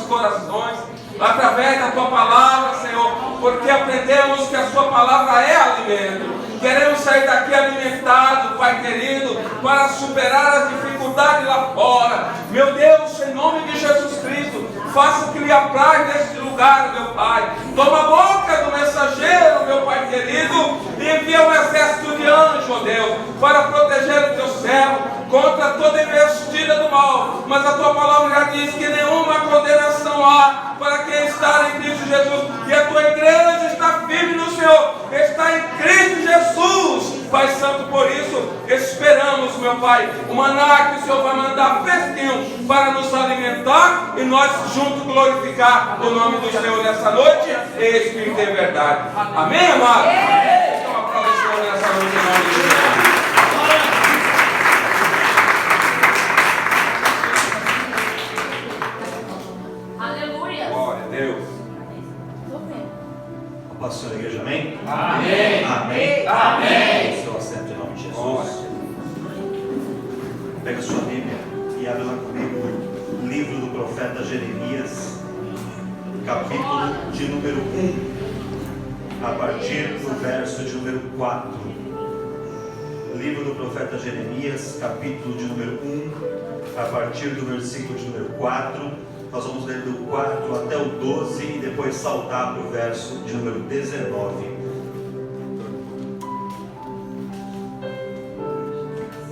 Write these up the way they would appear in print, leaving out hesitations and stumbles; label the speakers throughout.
Speaker 1: corações, através da Tua palavra, Senhor, porque aprendemos que a Sua palavra é alimento. Queremos sair daqui alimentados, Pai querido, para superar as dificuldades lá fora. Meu Deus, em nome de Jesus Cristo, faça o que lhe apraz neste lugar, meu Pai. Toma a boca do mensageiro, meu Pai querido, e envia um exército de anjos, ó Deus, para proteger o Teu servo contra toda investida do mal. Mas a Tua palavra já diz que nenhuma condenação há para quem está em Cristo Jesus. E a Tua igreja está firme no Senhor, está em Cristo Jesus. Pai Santo, por isso esperamos, meu Pai, o maná que o Senhor vai mandar fresquinho para nos alimentar e nós juntos glorificar o nome do Senhor nessa noite, Espírito em verdade. Amém, amado? Então aplauda o Senhor nessa noite em nome de Jesus.
Speaker 2: Pastor da igreja, amém?
Speaker 3: Amém.
Speaker 2: Amém.
Speaker 3: Amém.
Speaker 2: Seu assento em nome de Jesus. Pega sua Bíblia e abre lá comigo o livro do profeta Jeremias, capítulo de número 1, a partir do verso de número 4. Livro do profeta Jeremias, capítulo de número 1, a partir do versículo de número 4. Nós vamos ler do 4 até o 12 e depois saltar para o verso de número 19.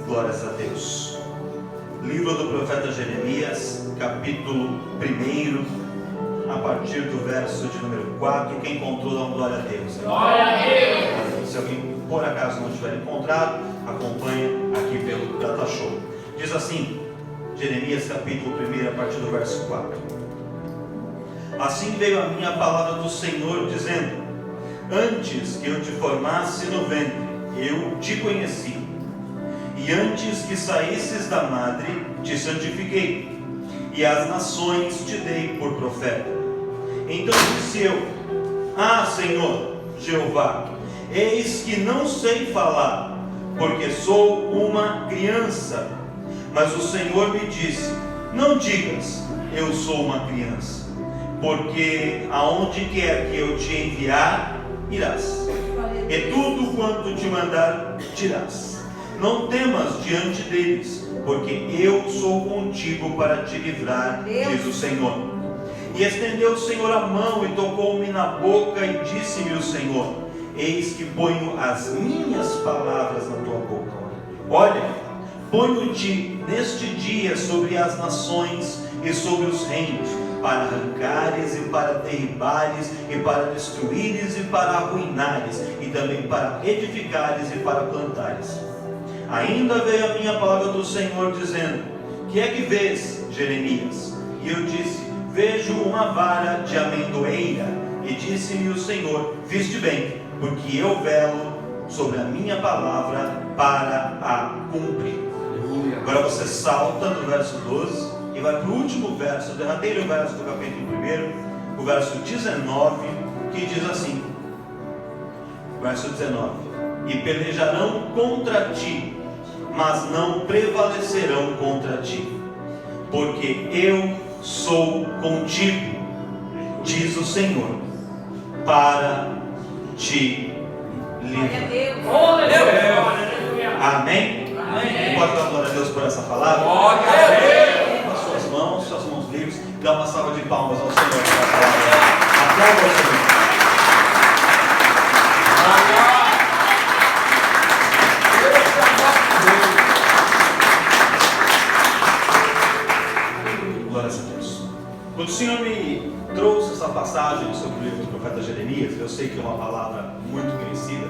Speaker 2: Glórias a Deus. Livro do profeta Jeremias, capítulo 1, a partir do verso de número 4. Quem encontrou, dá uma glória a Deus.
Speaker 3: Glória a Deus.
Speaker 2: Se alguém por acaso não tiver encontrado, acompanha aqui pelo Data Show. Diz assim, Jeremias capítulo 1, a partir do verso 4. Assim veio a minha palavra do Senhor, dizendo: antes que eu te formasse no ventre, eu te conheci, e antes que saísses da madre, te santifiquei, e as nações te dei por profeta. Então disse eu: ah, Senhor Jeová, eis que não sei falar, porque sou uma criança. Mas o Senhor me disse: não digas, eu sou uma criança, porque aonde quer que eu te enviar, irás, e tudo quanto te mandar, dirás. Não temas diante deles, porque eu sou contigo para te livrar, diz o Senhor. E estendeu o Senhor a mão e tocou-me na boca, e disse-me o Senhor: eis que ponho as minhas palavras na tua boca. Olha, ponho-te neste dia sobre as nações e sobre os reinos, para arrancares e para derribares, e para destruíres e para arruinares, e também para edificares e para plantares. Ainda veio a minha palavra do Senhor, dizendo: que é que vês, Jeremias? E eu disse: vejo uma vara de amendoeira. E disse-me o Senhor: viste bem, porque eu velo sobre a minha palavra para a cumprir. Agora você salta do verso 12 e vai para o último verso, o derradeiro verso do capítulo 1, o verso 19, que diz assim, verso 19: e pelejarão contra ti, mas não prevalecerão contra ti, porque eu sou contigo, diz o Senhor, para te livrar. Amém? Pode dar glória a Deus por essa palavra?
Speaker 1: Glória a Deus.
Speaker 2: Suas mãos livres, dá uma salva de palmas ao Senhor por essa palavra. Aplauda ao Senhor. Glórias a Deus. Quando o Senhor me trouxe essa passagem sobre o livro do profeta Jeremias, eu sei que é uma palavra muito conhecida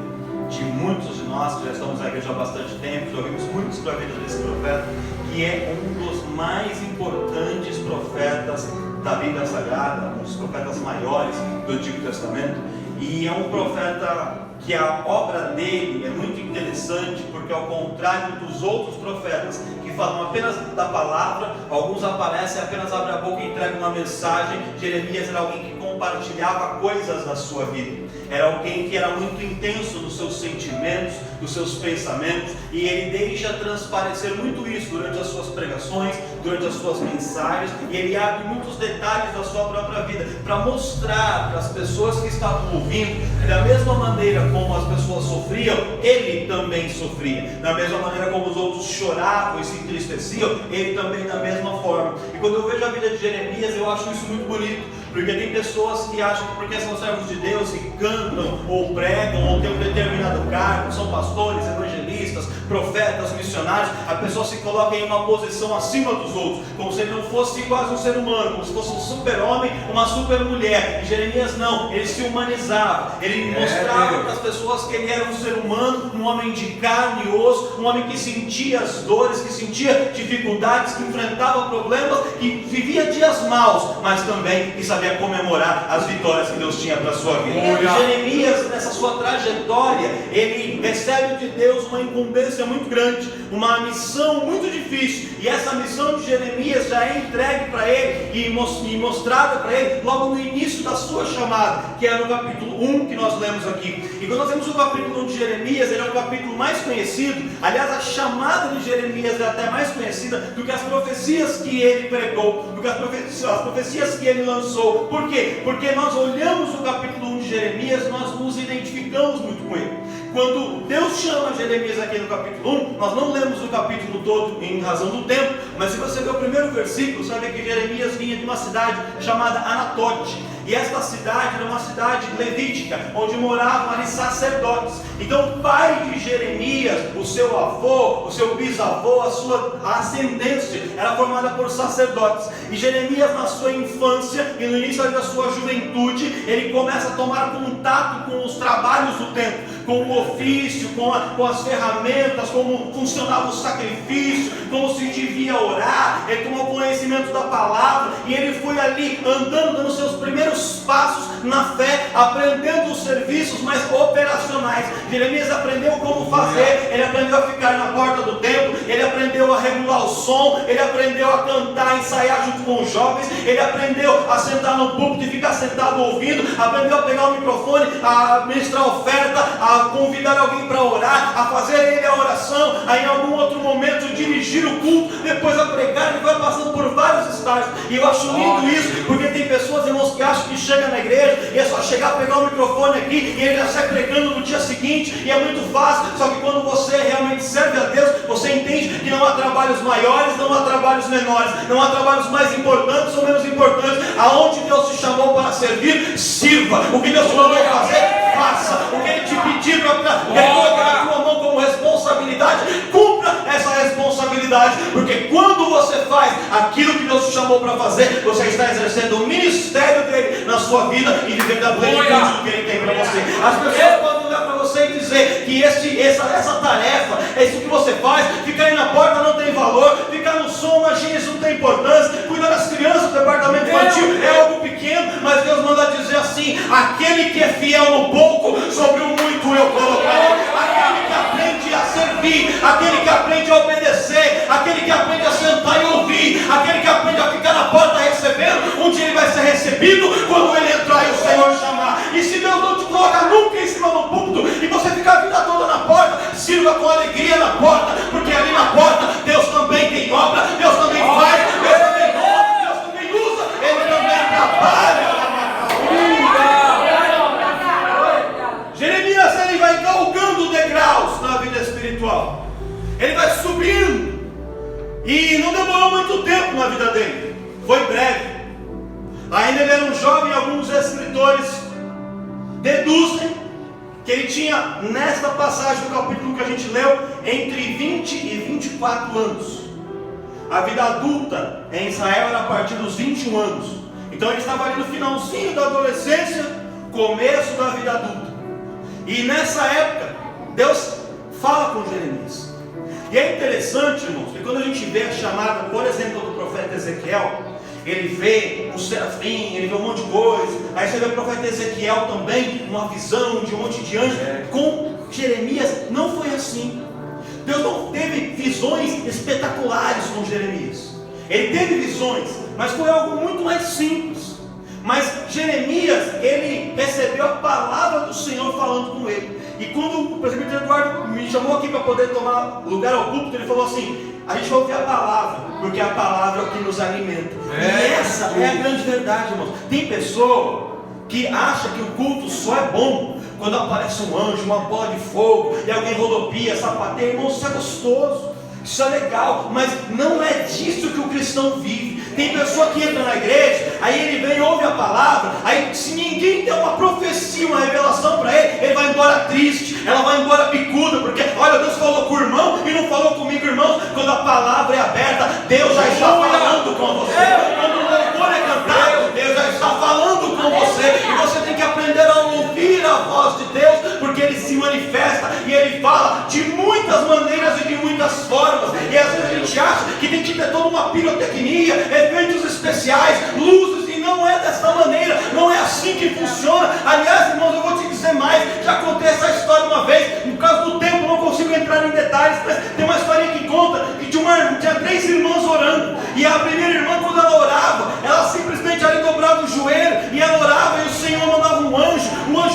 Speaker 2: de muitos de nós que já estamos na igreja há bastante tempo, já ouvimos muito sobre a vida desse profeta, que é um dos mais importantes profetas da Bíblia Sagrada, um dos profetas maiores do Antigo Testamento, e é um profeta que a obra dele é muito interessante, porque ao contrário dos outros profetas que falam apenas da palavra, alguns aparecem, apenas abrem a boca e entregam uma mensagem. Jeremias era alguém que compartilhava coisas da sua vida. Era alguém que era muito intenso nos seus sentimentos, nos seus pensamentos, e ele deixa transparecer muito isso durante as suas pregações, durante as suas mensagens, e ele abre muitos detalhes da sua própria vida para mostrar para as pessoas que estavam ouvindo que da mesma maneira como as pessoas sofriam, ele também sofria. Da mesma maneira como os outros choravam e se entristeciam, ele também da mesma forma. E quando eu vejo a vida de Jeremias, eu acho isso muito bonito. Porque tem pessoas que acham que porque são servos de Deus e cantam, ou pregam, ou têm um determinado cargo, são pastores, evangelistas, profetas, missionários, a pessoa se coloca em uma posição acima dos outros, como se ele não fosse quase um ser humano, como se fosse um super-homem, uma super-mulher. E Jeremias não, ele se humanizava, ele mostrava para as pessoas que ele era um ser humano, um homem de carne e osso, um homem que sentia as dores, que sentia dificuldades, que enfrentava problemas, que vivia dias maus, mas também que sabia comemorar as vitórias que Deus tinha para a sua vida. E Jeremias, nessa sua trajetória, ele recebe de Deus uma incumbência muito grande, uma missão muito difícil, e essa missão de Jeremias já é entregue para ele e mostrada para ele logo no início da sua chamada, que é no capítulo 1 que nós lemos aqui. E quando nós temos o capítulo 1 de Jeremias, ele é o capítulo mais conhecido. Aliás, a chamada de Jeremias é até mais conhecida do que as profecias que ele pregou, do que as profecias que ele lançou. Por quê? Porque nós olhamos o capítulo 1 de Jeremias, nós nos identificamos muito com ele. Quando Deus chama Jeremias aqui no capítulo 1, nós não lemos o capítulo todo em razão do tempo, mas se você ver o primeiro versículo, você vai ver que Jeremias vinha de uma cidade chamada Anatote. E esta cidade era uma cidade levítica, onde moravam ali sacerdotes. Então o pai de Jeremias, o seu avô, o seu bisavô, a sua ascendência era formada por sacerdotes. E Jeremias, na sua infância e no início da sua juventude, ele começa a tomar contato com os trabalhos do templo, com o ofício, com as ferramentas, como funcionava o sacrifício, como se devia orar. Ele tomou conhecimento da palavra e ele foi ali andando, dando seus primeiros passos na fé, aprendendo os serviços mais operacionais. Jeremias aprendeu como fazer, ele aprendeu a ficar na porta do templo, ele aprendeu a regular o som, ele aprendeu a cantar, ensaiar junto com os jovens, ele aprendeu a sentar no púlpito e ficar sentado ouvindo, aprendeu a pegar o microfone, a ministrar oferta, a convidar alguém para orar, a fazer ele a oração, a em algum outro momento dirigir o culto, depois a pregar. Ele vai passando por vários estágios, e eu acho lindo isso, porque tem pessoas, irmãos, que acham que chega na igreja e é só chegar, pegar o microfone aqui e ele já sai pregando no dia seguinte, e é muito fácil. Só que quando você realmente serve a Deus, você entende que não há trabalhos maiores, não há trabalhos menores, não há trabalhos mais importantes ou menos importantes. Aonde Deus te chamou para servir, sirva. O que Deus te mandou fazer, faça. O que Ele te pedir para colocar na tua mão como responsabilidade, cumpra essa responsabilidade, porque quando você faz aquilo que Deus te chamou para fazer, você está exercendo o ministério dele na sua vida e vivendo a plenitude do que ele tem para você. As pessoas podem olhar para você e dizer que essa tarefa, isso que você faz, ficar aí na porta não tem valor, ficar no som, imagina, isso não tem importância, cuidar das crianças do departamento infantil é algo pequeno, mas Deus manda dizer assim: aquele que é fiel no pouco, sobre o muito eu colocarei. Aquele que aprende a servir, aquele que aprende a obedecer, aquele que aprende a sentar e ouvir, aquele que aprende a ficar na porta recebendo, um dia ele vai ser recebido quando ele entrar e o Senhor chamar. E se Deus não te coloca nunca em cima do púlpito e você ficar a vida toda na porta, sirva com alegria na porta, porque ali na porta Deus também tem obra, Deus também faz, Deus também honra, Deus também usa, Ele também trabalha. Jeremias, ele vai galgando degraus na vida espiritual, ele vai subindo, e não demorou muito tempo na vida dele, foi breve. Ainda ele era um jovem, alguns escritores deduzem que ele tinha, nesta passagem do capítulo que a gente leu, entre 20 e 24 anos. A vida adulta em Israel era a partir dos 21 anos. Então ele estava ali no finalzinho da adolescência, começo da vida adulta. E nessa época, Deus fala com Jeremias. E é interessante, irmãos, que quando a gente vê a chamada, por exemplo, do profeta Ezequiel, ele vê um serafim, ele vê um monte de coisa. Aí você vê o profeta Ezequiel também, uma visão de um monte de anjos. Com Jeremias não foi assim. Deus não teve visões espetaculares com Jeremias. Ele teve visões, mas foi algo muito mais simples. Mas Jeremias, recebeu a palavra do Senhor falando com ele. E quando o presbítero Eduardo me chamou aqui para poder tomar lugar ao púlpito, ele falou assim: a gente vai ouvir a palavra, porque a palavra é o que nos alimenta. E essa é a grande verdade, irmãos. Tem pessoa que acha que o culto só é bom quando aparece um anjo, uma bola de fogo, e alguém rodopia, sapateia. Irmão, isso é gostoso, isso é legal, mas não é disso que o cristão vive. Tem pessoa que entra na igreja, aí ele vem e ouve a palavra, aí se ninguém der uma profecia, uma revelação para ele vai embora triste, ela vai embora bicuda, porque olha, Deus falou com o irmão e não falou comigo, irmão. Quando a palavra é aberta, Deus já está falando com você. Quando o louvor é cantado, Deus já está falando com você, e você tem que aprender a ouvir a voz de Deus, porque Ele se manifesta e Ele fala de muitas maneiras e de muitas formas. E às vezes a gente acha que tem que ter toda uma pirotecnia, efeitos especiais, luzes, e não é dessa maneira, não é assim que funciona. Aliás, irmãos, eu vou te dizer mais, já contei essa história uma vez, por causa do tempo não consigo entrar em detalhes, mas tem uma história que conta que tinha 3 irmãs orando, e a primeira irmã, quando ela orava, ela simplesmente ali dobrava o joelho, e ela orava, e o Senhor mandava um anjo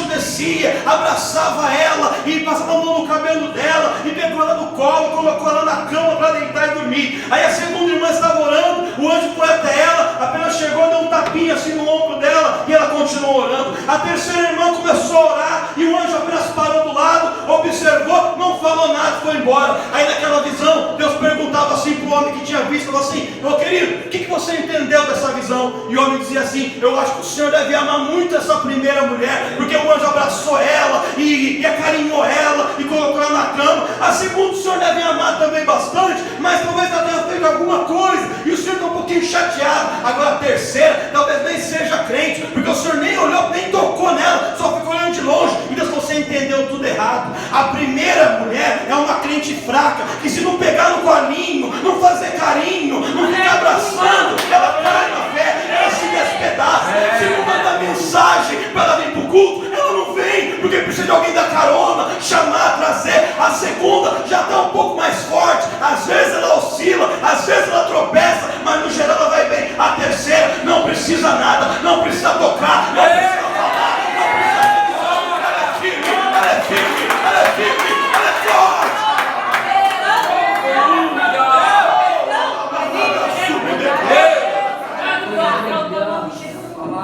Speaker 2: descia, abraçava ela, e passava a mão no cabelo dela, e pegou ela no colo, colocou ela na cama para deitar e dormir. Aí a segunda irmã estava orando, o anjo foi até ela, apenas chegou, deu um tapinha assim no ombro dela, e ela continuou orando. A terceira irmã começou a orar, e o anjo apenas parou do lado, observou, não falou nada, foi embora. Aí naquela visão, Deus perguntava assim para o homem que tinha visto, falou assim: ô querido, o que você entendeu dessa visão? E o homem dizia assim: eu acho que o Senhor deve amar muito essa primeira mulher, porque o anjo abraçou ela, e acarinhou ela, e colocou ela na cama. A segunda o Senhor deve amar também bastante, mas talvez ela tenha feito alguma coisa, e o Senhor está um pouquinho chateado. Agora a terceira, talvez nem seja crente, porque o Senhor nem olhou, nem tocou nela, só ficou olhando de longe. Então você entendeu tudo errado. A primeira mulher é uma crente fraca, que se não pegar no colinho, não fazer carinho, não ficar abraçando, ela cai na fé, ela se despedaça. Se não manda mensagem para ela vir para o culto, ela não vem, porque precisa de alguém dar carona, chamar, trazer. A segunda já está um pouco mais forte, às vezes ela oscila, às vezes ela tropeça, mas no geral ela vai bem. A terceira não precisa nada, não precisa tocar, não precisa falar, não precisa televisão. Ela é firme, ela é firme, ela é firme, ela é forte.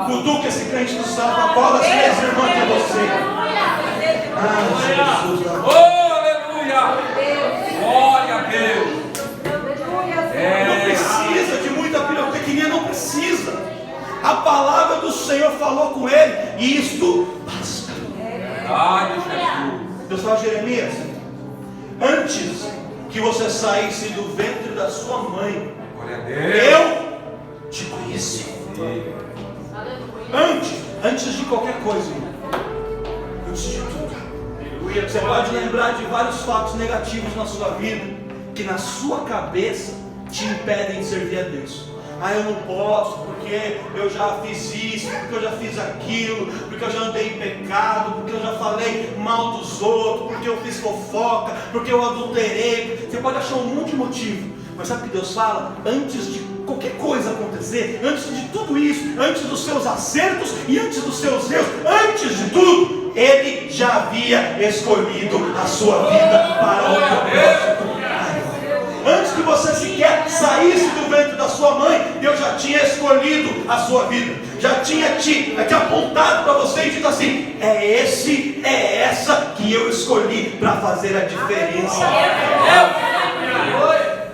Speaker 2: Cutuca esse crente do céu, cola as 3 irmãs de você. Ah, Jesus.
Speaker 1: Oh, aleluia! Glória a Deus!
Speaker 2: Não precisa de muita pirotecnia, não precisa. A palavra do Senhor falou com ele, e isto basta.
Speaker 1: Ai, Jesus!
Speaker 2: Deus fala: Jeremias, antes que você saísse do ventre da sua mãe,
Speaker 1: Glória a Deus!
Speaker 2: eu te conheci. Antes de qualquer coisa, irmão. Antes de tudo. Você pode lembrar de vários fatos negativos na sua vida, que na sua cabeça te impedem de servir a Deus. Ah, eu não posso, porque eu já fiz isso, porque eu já fiz aquilo, porque eu já andei em pecado, porque eu já falei mal dos outros, porque eu fiz fofoca, porque eu adulterei. Você pode achar um monte de motivo, mas sabe o que Deus fala? Antes de qualquer coisa acontecer, antes de tudo isso, antes dos seus acertos e antes dos seus erros, antes de tudo, Ele já havia escolhido a sua vida para o propósito. Antes que você sequer saísse do ventre da sua mãe, Deus já tinha escolhido a sua vida, já tinha te apontado para você e dito assim: é essa que eu escolhi para fazer a diferença.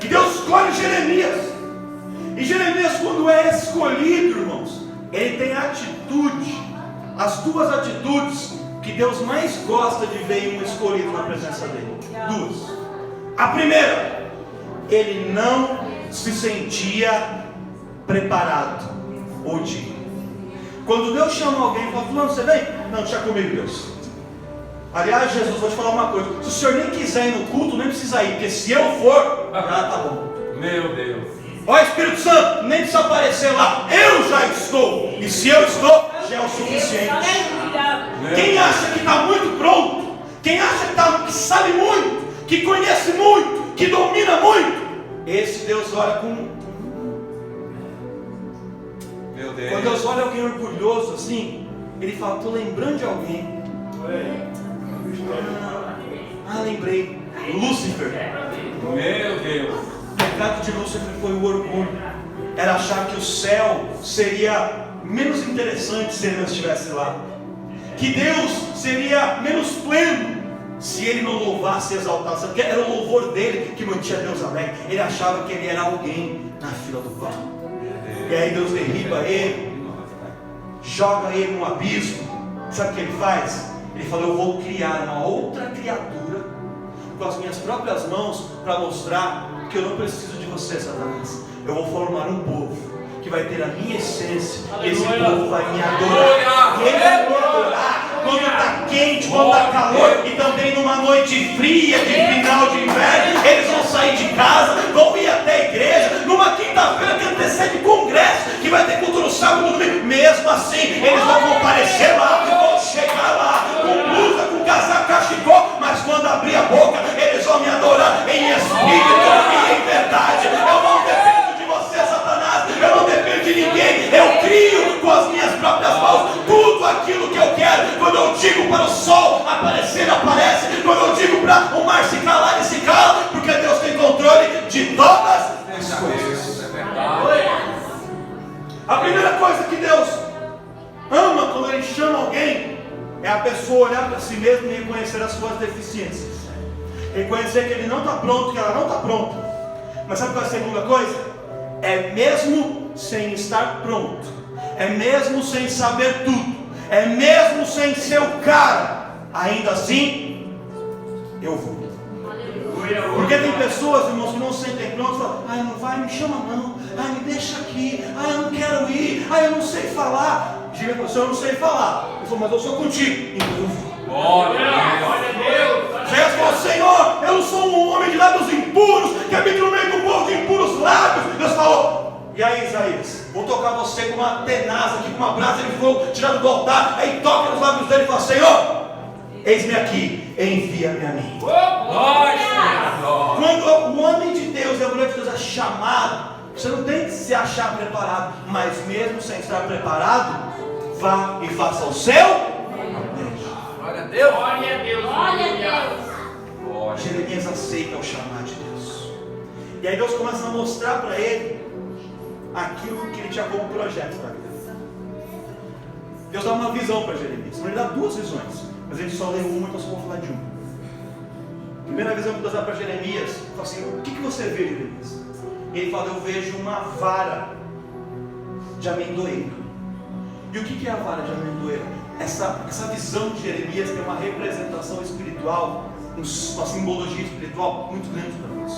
Speaker 2: E Deus escolhe Jeremias. E Jeremias, quando é escolhido, irmãos, ele tem atitude, as 2 atitudes que Deus mais gosta de ver em um escolhido na presença dele. 2. A primeira, ele não se sentia preparado ou digno. Quando Deus chama alguém e fala: fulano, você vem? Não, deixa comigo, Deus. Aliás, Jesus, vou te falar uma coisa: se o senhor nem quiser ir no culto, nem precisa ir, porque se eu for, já tá bom.
Speaker 1: Meu Deus!
Speaker 2: Ó Espírito Santo, nem precisa aparecer lá, eu já estou. E se eu estou, já é o suficiente. Quem acha que está muito pronto, quem acha que sabe muito, que conhece muito, que domina muito, esse Deus olha com...
Speaker 1: Meu Deus!
Speaker 2: Quando Deus olha alguém orgulhoso assim, ele fala, estou lembrando de alguém. Lembrei. Lúcifer.
Speaker 1: Meu Deus.
Speaker 2: O pecado de Lúcifer foi o orgulho. Era achar que o céu seria menos interessante se ele não estivesse lá. Que Deus seria menos pleno se ele não louvasse e exaltasse. Porque era o louvor dele que mantinha Deus alegre. Ele achava que ele era alguém na fila do pão. E aí Deus derriba ele, joga ele no abismo. Sabe o que ele faz? Ele fala, eu vou criar uma outra criatura com as minhas próprias mãos para mostrar que eu não preciso de você, Satanás. Eu vou formar um povo que vai ter a minha essência. E esse povo vai me adorar. E ele vai me adorar quando está quente, quando está calor. E também numa noite fria de final de inverno. Eles vão sair de casa, vão ir até a igreja. Numa quinta-feira que antecede congresso, que vai ter culto no sábado, no domingo. Mesmo assim, eles vão comparecer lá, vão chegar lá com blusa, com casaco, cachecol. Mas quando abrir a boca, eles vão me adorar em espírito e em verdade. Eu não dependo de você, Satanás. Eu não dependo de ninguém. Eu crio com as minhas próprias mãos tudo aquilo que eu quero. Quando eu digo para o sol aparecer, ele aparece. Quando eu digo para o mar se calar, ele se cala. Porque Deus tem controle de todas as coisas. A primeira coisa que Deus ama quando Ele chama alguém é a pessoa olhar para si mesmo e reconhecer as suas deficiências. Reconhecer que ele não está pronto, que ela não está pronta. Mas sabe qual é a segunda coisa? É mesmo sem estar pronto, é mesmo sem saber tudo, é mesmo sem ser o cara, ainda assim eu vou. Porque tem pessoas, irmãos, que não se sentem prontos e falam, ai, não vai, me chama não, ai, me deixa aqui, ai, eu não quero ir, ai, eu não sei falar. Diga para você, eu não sei falar. Ele falou, mas eu sou contigo. Então eu vou.
Speaker 1: Glória a Deus.
Speaker 2: Isaías falou, Senhor, eu não sou um homem de lábios impuros, que habita no meio do povo de impuros lábios. Deus falou, e aí, Isaías, vou tocar você com uma tenaz aqui, com uma brasa de fogo tirada do altar. Aí toca nos lábios dele e fala, Senhor, eis-me aqui, envia-me a mim. Quando o homem de Deus, a mulher de Deus é chamado, você não tem que se achar preparado, mas mesmo sem estar preparado, vá e faça o seu.
Speaker 1: Glória a Deus.
Speaker 3: Glória a Deus.
Speaker 4: Glória a Deus.
Speaker 2: Jeremias aceita o chamado de Deus. E aí Deus começa a mostrar para ele aquilo que ele tinha como projeto para a vida. Deus dá uma visão para Jeremias. Ele dá duas visões, mas a gente só leu uma, então só vou falar de uma. A primeira visão que Deus dá para Jeremias, fala assim, o que você vê, Jeremias? Ele fala, eu vejo uma vara de amendoeira. E o que é a vara de amendoeira? Essa visão de Jeremias tem uma representação espiritual, uma simbologia espiritual muito grande para nós.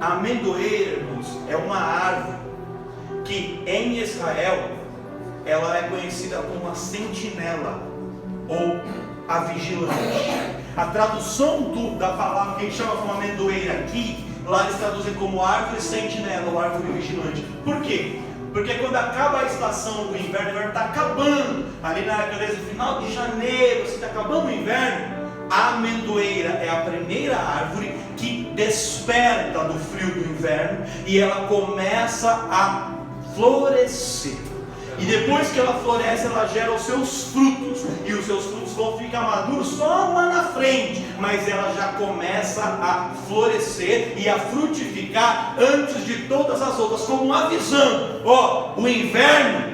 Speaker 2: A amendoeira, irmãos, é uma árvore que em Israel ela é conhecida como a sentinela ou a vigilante. A tradução da palavra que a gente chama como amendoeira aqui, lá eles traduzem como árvore sentinela ou árvore vigilante. Por quê? Porque quando acaba a estação do inverno, o inverno está acabando, ali na época desde o final de janeiro, está acabando o inverno, a amendoeira é a primeira árvore que desperta do frio do inverno e ela começa a florescer. E depois que ela floresce, ela gera os seus frutos. E os seus frutos vão ficar maduros só lá na frente. Mas ela já começa a florescer e a frutificar antes de todas as outras. Como avisando, o inverno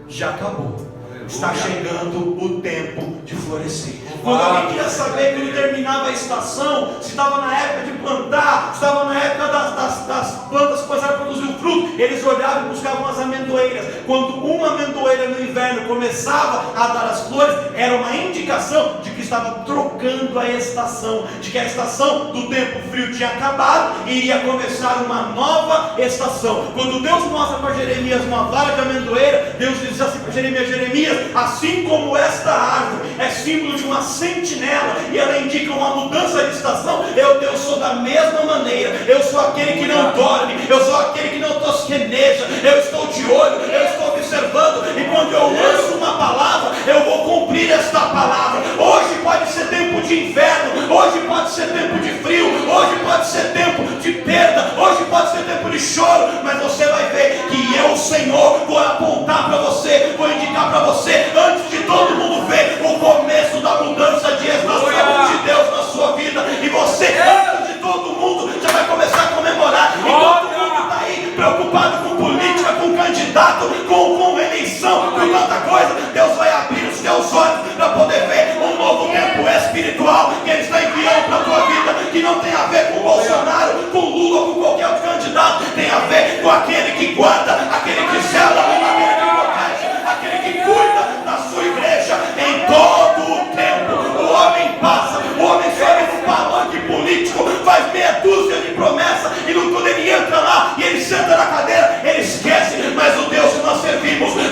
Speaker 2: já acabou. Está chegando o tempo de florescer. Quando alguém queria saber quando terminava a estação, se estava na época de plantar, se estava na época das plantas começaram a produzir o fruto, eles olhavam e buscavam as amendoeiras. Quando uma amendoeira no inverno começava a dar as flores, era uma indicação de que estava trocando a estação, de que a estação do tempo frio tinha acabado e iria começar uma nova estação. Quando Deus mostra para Jeremias uma vara de amendoeira, Deus diz assim para Jeremias, assim como esta árvore é símbolo de uma sentinela e ela indica uma mudança de estação, eu sou da mesma maneira. Eu sou aquele que não dorme, eu sou aquele que não tosqueneja, eu estou de olho, eu estou observando, e quando eu lanço uma palavra, eu vou cumprir esta palavra. Hoje pode ser tempo de inverno, hoje pode ser tempo de frio, hoje pode ser tempo de perda, hoje pode ser tempo de choro, mas você vai ver que eu, Senhor, vou apontar para você, vou indicar para você,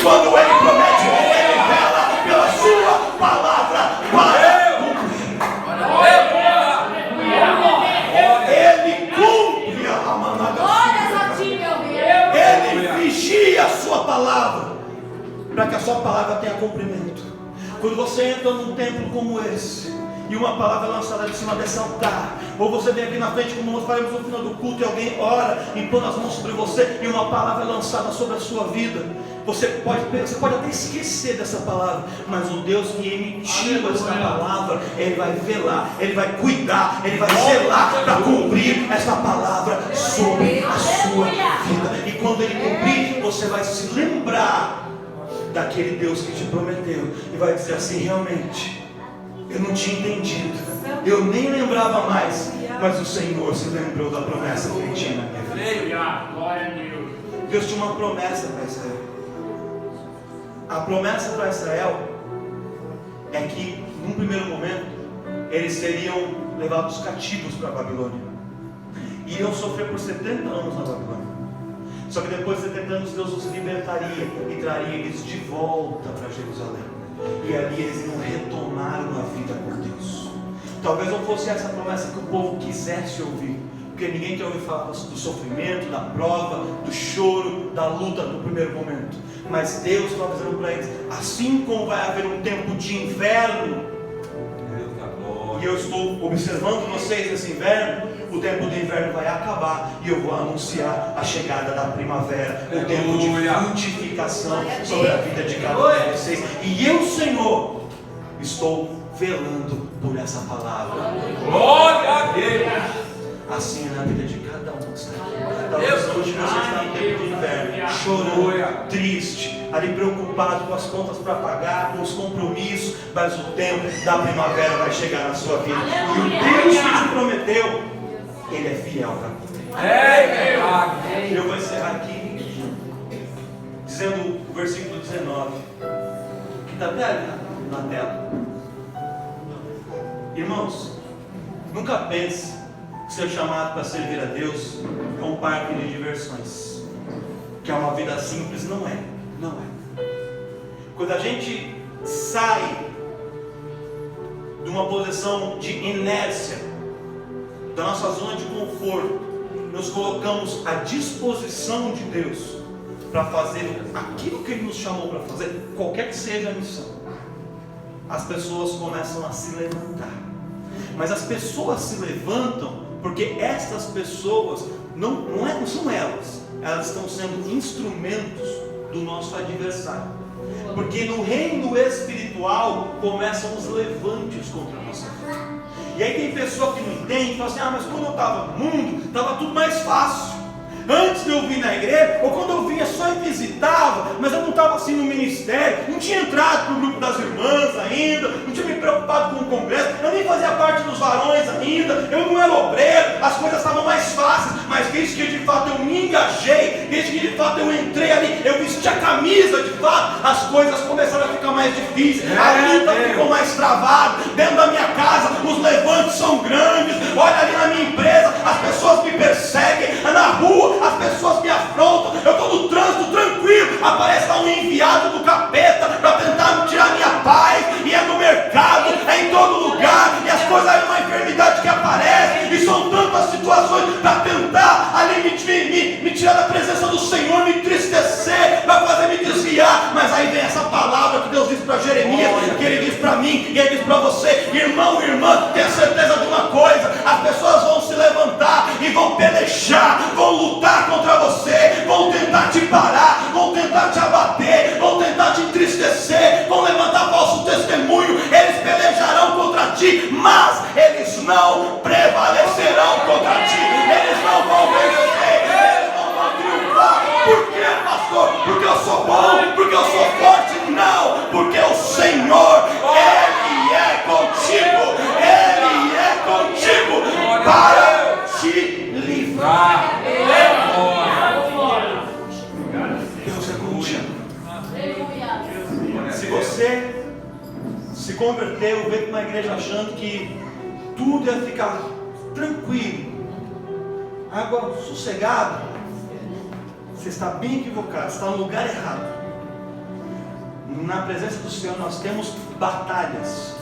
Speaker 2: quando Ele promete, Ele vela pela sua palavra para cumprir. Ele cumpre a manada. Ele vigia a sua palavra para que a sua palavra tenha cumprimento. Quando você entra num templo como esse e uma palavra é lançada de cima desse altar, ou você vem aqui na frente, como nós faremos no final do culto, e alguém ora, impõe as mãos sobre você e uma palavra é lançada sobre a sua vida, você pode até esquecer dessa palavra, mas o Deus que emitiu essa palavra, Ele vai velar, Ele vai cuidar, Ele vai zelar para cumprir essa palavra sobre a sua vida. E quando Ele cumprir, você vai se lembrar daquele Deus que te prometeu e vai dizer assim: realmente, eu não tinha entendido, eu nem lembrava mais, mas o Senhor se lembrou da promessa que Ele tinha na minha vida. Deus tinha uma promessa para Israel. A promessa para Israel é que, num primeiro momento, eles seriam levados cativos para a Babilônia. Iriam sofrer por 70 anos na Babilônia. Só que depois de 70 anos, Deus os libertaria e traria eles de volta para Jerusalém. E ali eles iam retomar uma vida com Deus. Talvez não fosse essa promessa que o povo quisesse ouvir, porque ninguém quer ouvir falar do sofrimento, da prova, do choro, da luta no primeiro momento. Mas Deus está dizendo para eles: assim como vai haver um tempo de inverno, e eu estou observando vocês nesse inverno, o tempo do inverno vai acabar e eu vou anunciar a chegada da primavera, o tempo de frutificação sobre a vida de cada um de vocês. E eu, Senhor, estou velando por essa palavra.
Speaker 1: Glória a Deus.
Speaker 2: Assim é na vida de cada um que está aqui. Talvez hoje você está no tempo de inverno, chorando, triste, ali preocupado com as contas para pagar, com os compromissos, mas o tempo da primavera vai chegar na sua vida. E o Deus que te prometeu, Ele é fiel para cumprir.
Speaker 1: É verdade.
Speaker 2: Eu vou encerrar aqui dizendo o versículo 19, que está até ali na tela. Irmãos, nunca pense que ser chamado para servir a Deus é um parque de diversões, que é uma vida simples. Não é. Quando a gente sai de uma posição de inércia, da nossa zona de conforto, nos colocamos à disposição de Deus para fazer aquilo que Ele nos chamou para fazer, qualquer que seja a missão, as pessoas começam a se levantar. Mas as pessoas se levantam porque estas pessoas não são elas estão sendo instrumentos do nosso adversário. Porque no reino espiritual começam os levantes contra a nossa vida. E aí tem pessoa que não entende e fala assim: mas quando eu estava no mundo, estava tudo mais fácil. Antes de eu vir na igreja, ou quando eu vinha só e visitava, mas eu não estava assim no ministério, não tinha entrado para o grupo das irmãs ainda, não tinha me preocupado com o congresso, eu nem fazia parte dos varões ainda, eu não era obreiro, as coisas estavam mais fáceis. Mas desde que de fato eu me engajei, desde que de fato eu entrei ali, eu vesti a camisa de fato, as coisas começaram a ficar mais difíceis, a luta ficou mais travada. Dentro da minha casa, os levantes são grandes. Olha ali na minha empresa, as pessoas me perseguem, na rua as pessoas me afrontam, eu estou no trânsito tranquilo, aparece lá um enviado do capeta para tentar me tirar minha paz, e é no mercado, é em todo lugar, e as coisas é uma enfermidade que aparece, e são tantas situações para tentar ali me tirar da presença do Senhor, me entristecer, para fazer me desviar. Mas aí vem essa palavra que Deus disse para Jeremias, que Ele diz para mim, e Ele diz para você: irmão, irmã, tenha certeza de uma coisa, as pessoas vão se levantar e vão pelejar, vão lutar contra você, vão tentar te parar, vão tentar te abater, vão tentar te entristecer, vão levantar falso testemunho, eles pelejarão contra ti, mas eles não prevalecerão contra ti, eles não vão vencer, eles não vão triunfar. Por quê, pastor? Porque eu sou bom, porque eu sou forte? Não, porque o Senhor, Ele é contigo, Ele é contigo para te livrar. Deus é contigo. Se você se converteu, veio para uma igreja achando que tudo ia ficar tranquilo, agora sossegado, você está bem equivocado, está no lugar errado. na presença do Senhor nós temos batalhas.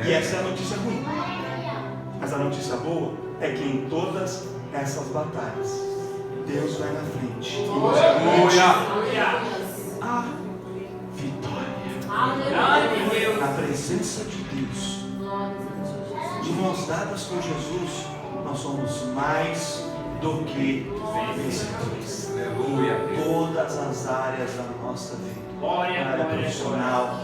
Speaker 2: E essa é a notícia ruim. Mas a notícia boa é que em todas essas batalhas, Deus vai na frente. E você a vitória. Na presença de Deus, de mãos dadas com Jesus, nós somos mais do que vencedores. Em todas as áreas da nossa vida. Na área profissional,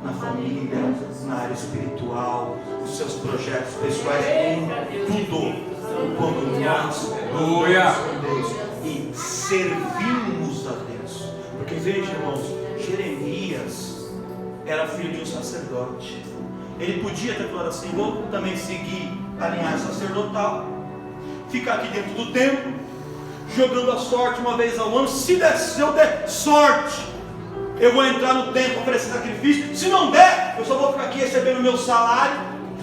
Speaker 2: na família, na área espiritual, os seus projetos pessoais, em tudo. Quando nós adoramos a Deus e servimos a Deus. Porque veja, irmãos, Jeremias era filho de um sacerdote. Ele podia ter falado assim: vou também seguir a linhagem sacerdotal, ficar aqui dentro do templo, jogando a sorte uma vez ao ano. Se eu der sorte, eu vou entrar no templo oferecer sacrifício. Se não der, eu só vou ficar aqui recebendo o meu salário,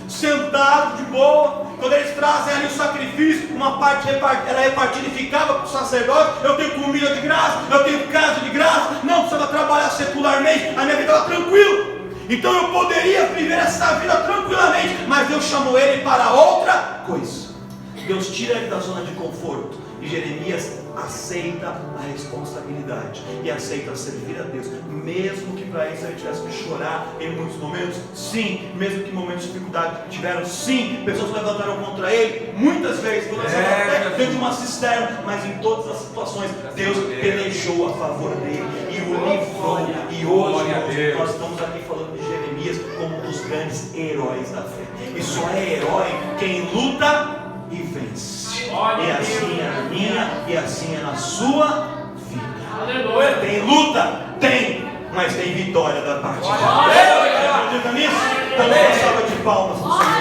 Speaker 2: sentado de boa. Quando eles trazem ali o sacrifício, uma parte era repartida e ficava para o sacerdote. Eu tenho comida de graça, eu tenho casa de graça, não precisava trabalhar secularmente, a minha vida estava tranquila. Então eu poderia viver essa vida tranquilamente, mas Deus chamou ele para outra coisa. Deus tira ele da zona de conforto. E Jeremias aceita a responsabilidade e aceita servir a Deus, mesmo que para isso ele tivesse que chorar em muitos momentos, sim, mesmo que momentos de dificuldade tiveram, sim, pessoas levantaram contra ele, muitas vezes, até dentro de uma cisterna, mas em todas as situações, Deus pelejou a favor dele e o livrou. E hoje nós estamos aqui falando de Jeremias como um dos grandes heróis da fé, e só é herói quem luta e vence. E assim é na minha, e assim é na sua vida. Tem luta? Tem, mas tem vitória da parte de Deus. Acredita nisso? Dá uma salva de palmas para o Senhor.